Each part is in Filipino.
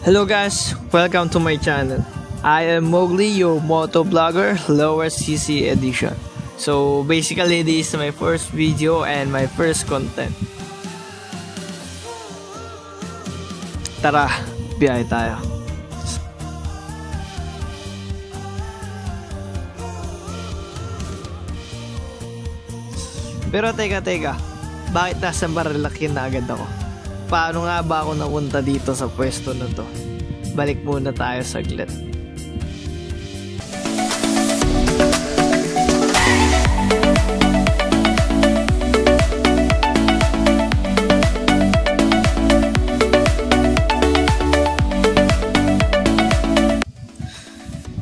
Hello guys, welcome to my channel. I am Mowgli, your moto blogger, lower CC edition. So basically this is my first video and my first content. Tara, biyahe tayo. Pero teka, bakit nasa Marilaki na agad ako? Paano nga ba ako napunta dito sa pwesto na to? Balik muna tayo saglit.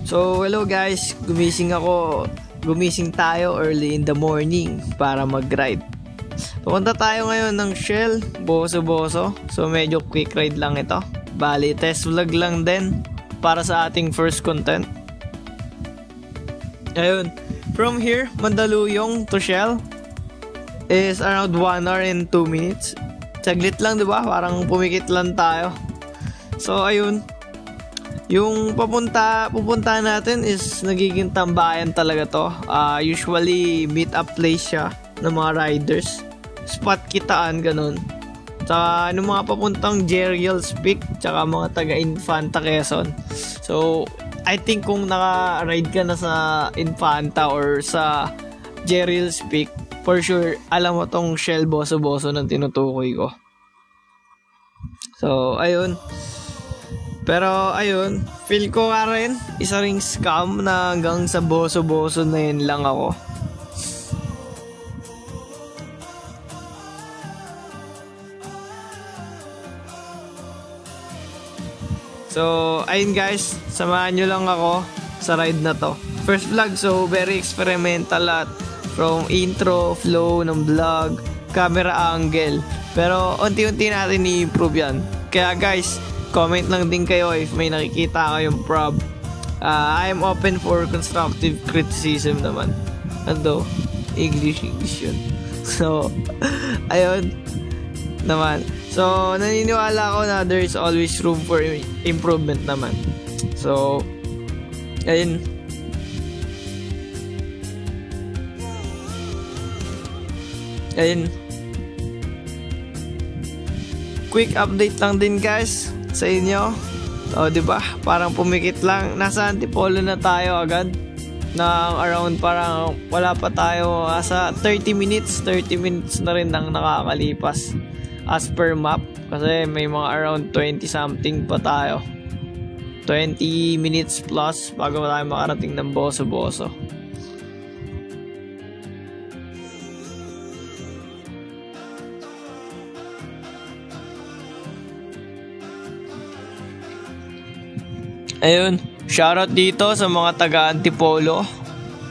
So hello guys, gumising tayo early in the morning para mag-ride. Pupunta tayo ngayon ng Shell, Boso. So medyo quick ride lang ito. Bali, test vlog lang din para sa ating first content. Ayun, from here, Mandaluyong to Shell is around 1 hour and 2 minutes. Saglit lang, diba? Parang pumikit lang tayo. So ayun, yung pupunta natin is nagiging tambayan talaga to. Usually meet up place siya ng mga riders. Spot kitaan, ganun. Tsaka yung mga papuntang Jeriel's Peak, tsaka mga taga Infanta, Quezon. So I think kung naka-ride ka na sa Infanta or sa Jeriel's Peak, for sure alam mo tong Shell Boso na tinutukoy ko. So ayun. Pero ayun, feel ko nga rin isa ring scam na hanggang sa Boso na yun lang ako. So ayun guys, samahan nyo lang ako sa ride na to. First vlog, so very experimental at from intro, flow ng vlog, camera angle. Pero unti-unti natin i-improve yan. Kaya guys, comment lang din kayo if may nakikita kayong prob. I am open for constructive criticism naman. Ando, English yun. So, ayun naman. So, naniniwala ako na there is always room for improvement naman. So, ayun. Quick update lang din guys sa inyo. O, diba? Parang pumikit lang. Nasa Antipolo na tayo agad. Na around parang wala pa tayo. Sa 30 minutes na rin nang nakakalipas. As per map. Kasi may mga around 20 something pa tayo. 20 minutes plus bago tayo makarating ng Boso. Ayun, shoutout dito sa mga taga Antipolo.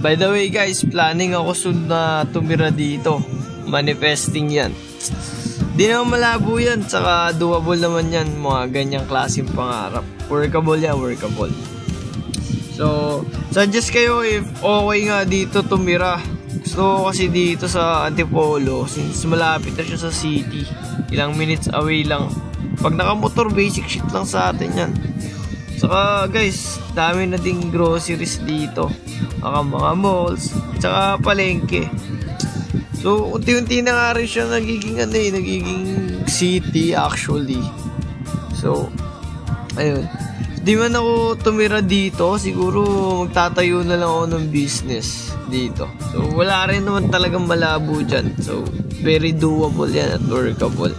By the way guys, planning ako soon na tumira dito. Manifesting yan. Di naman malabo yan, saka doable naman yan, mga ganyang klaseng pangarap. Workable yan, workable. So, suggest kayo if okay nga dito tumira. Gusto ko kasi dito sa Antipolo, since malapit na siya sa city. Ilang minutes away lang. Pag nakamotor, basic shit lang sa atin yan. Saka guys, dami na ding groceries dito. Mga malls, saka palengke. So, unti-unti na nga rin siya nagiging city actually. So, ayun. Di man ako tumira dito, siguro magtatayo na lang ako ng business dito. So, wala rin naman talagang malabo dyan. So, very doable yan at workable.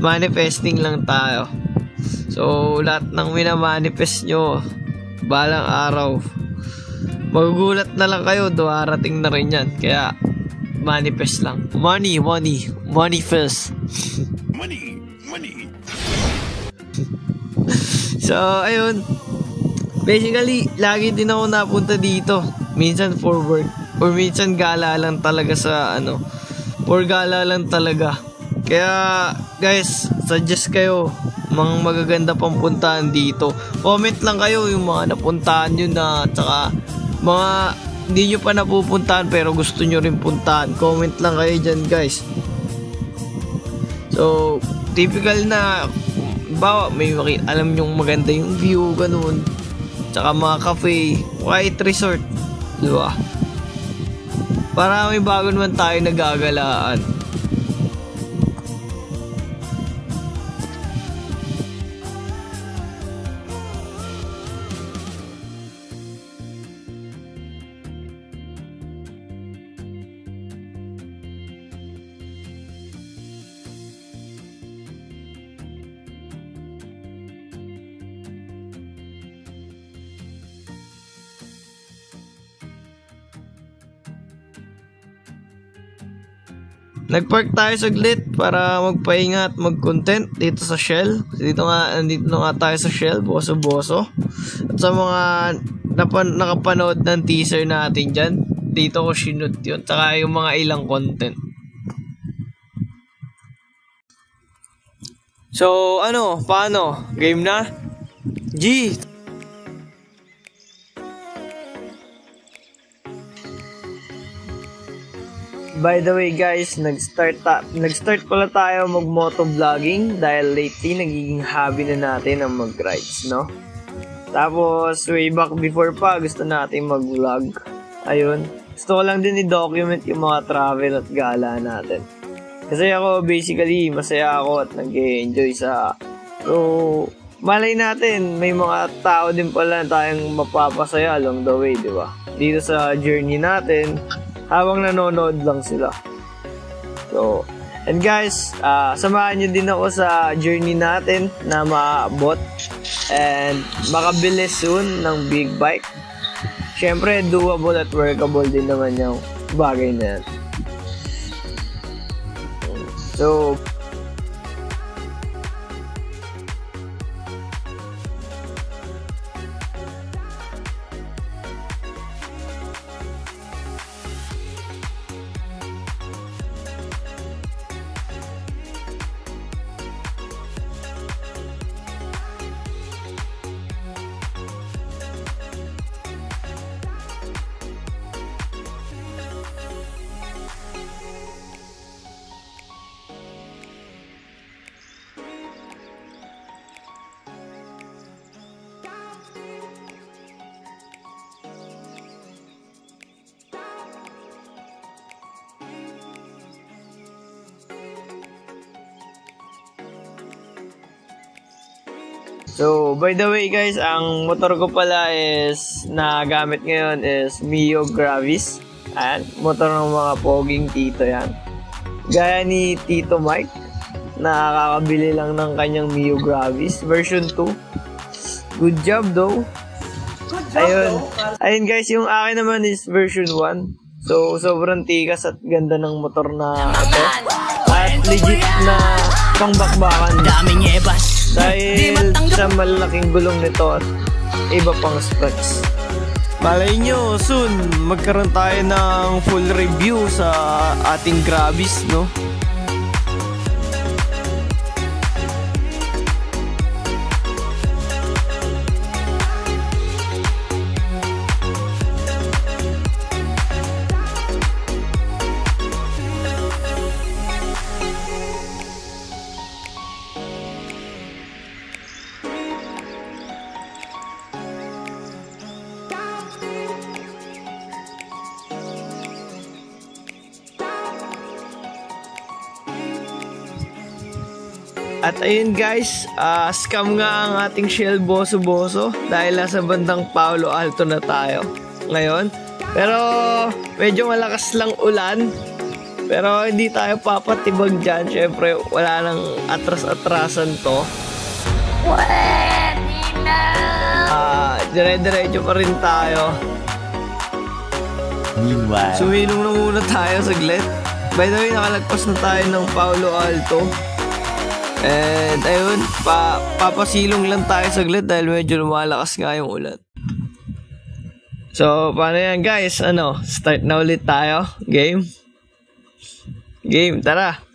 Manifesting lang tayo. So, lahat ng minamanifest nyo, balang araw, magugulat na lang kayo, darating na rin yan. Kaya, manifest lang. Money first. Money. So, ayun. Basically, lagi din ako napunta dito. Minsan for work. Or minsan gala lang talaga sa for gala lang talaga. Kaya, guys, suggest kayo mga magaganda pang puntahan dito. Comment lang kayo yung mga napuntahan nyo na, tsaka mga hindi nyo pa napupuntahan pero gusto nyo rin puntahan. Comment lang kayo dyan guys. So, typical na bawa may alam nyong maganda yung view, ganun. Tsaka mga cafe, quiet resort, diba? Para may bago naman tayo nagagalaan. Nagpark tayo saglit para magpahinga at mag-content dito sa Shell. Nandito na nga tayo sa Shell, boso-boso. At sa mga nakapanood ng teaser natin dyan, dito ko sinut yun. Tsaka yung mga ilang content. So, paano? Game na? G! By the way guys, nag-start pala tayo mag-motovlogging dahil lately nagiging hobby na natin ang mag-rides, no? Tapos way back before pa, gusto natin mag-vlog. Ayun, gusto ko lang din i-document yung mga travel at gala natin. Kasi ako basically, masaya ako at nag-enjoy sa... So, malay natin, may mga tao din pala tayong mapapasaya along the way, di ba? Dito sa journey natin, habang nanonood lang sila. So, and guys, samahan nyo din ako sa journey natin na maabot and makabili soon ng big bike. Syempre, doable at workable din naman yung bagay na yan. So, So, by the way guys, ang motor ko pala is nagamit ngayon is Mio Gravis. Ayan, motor ng mga poging tito yan. Gaya ni Tito Mike, nakakabili lang ng kanyang Mio Gravis version 2. Good job though. Ayun guys, yung akin naman is version 1. So, sobrang tikas at ganda ng motor na ito. At legit na pangbakbakan. Daming ebas. Dahil sa malalaking gulong nito at iba pang specs. Malay nyo, soon magkaroon tayo ng full review sa ating Gravis, no? At ayun guys, scam nga ang ating Shell boso-boso dahil nasa bandang Palo Alto na tayo ngayon. Pero medyo malakas lang ulan. Pero hindi tayo papatibag dyan. Syempre wala nang atras-atrasan to. Dire-diretso pa rin tayo. Meanwhile, Sumilong na muna tayo saglit. By the way, nakalagpas na tayo ng Palo Alto. And ayun, papasilong lang tayo saglit dahil medyo lumalakas nga yung ulan. So, paano yan guys? Start na ulit tayo. Game? Game, tara!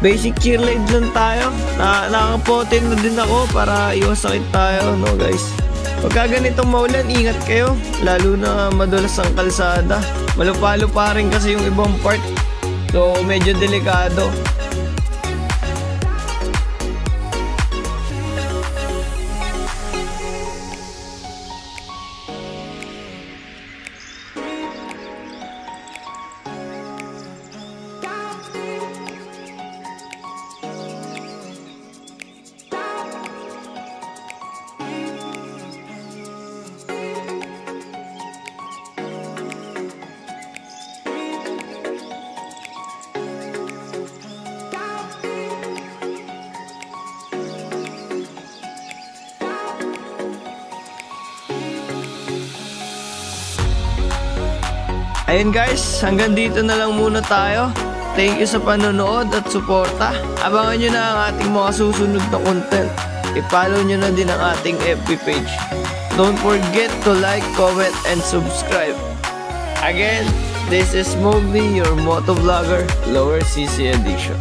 Basic cheerlead lang tayo. Nakapotin na din ako para iwas sakit tayo, no guys? Pagka ganitong maulan, ingat kayo. Lalo na madulas ang kalsada. Malupa-lupa rin kasi yung ibang part. So medyo delikado. Ayun guys, hanggang dito na lang muna tayo. Thank you sa panonood at suporta. Abangan nyo na ang ating mga susunod na content. I-follow nyo na din ang ating FB page. Don't forget to like, comment, and subscribe. Again, this is Mowgli, your motovlogger, Lower CC Edition.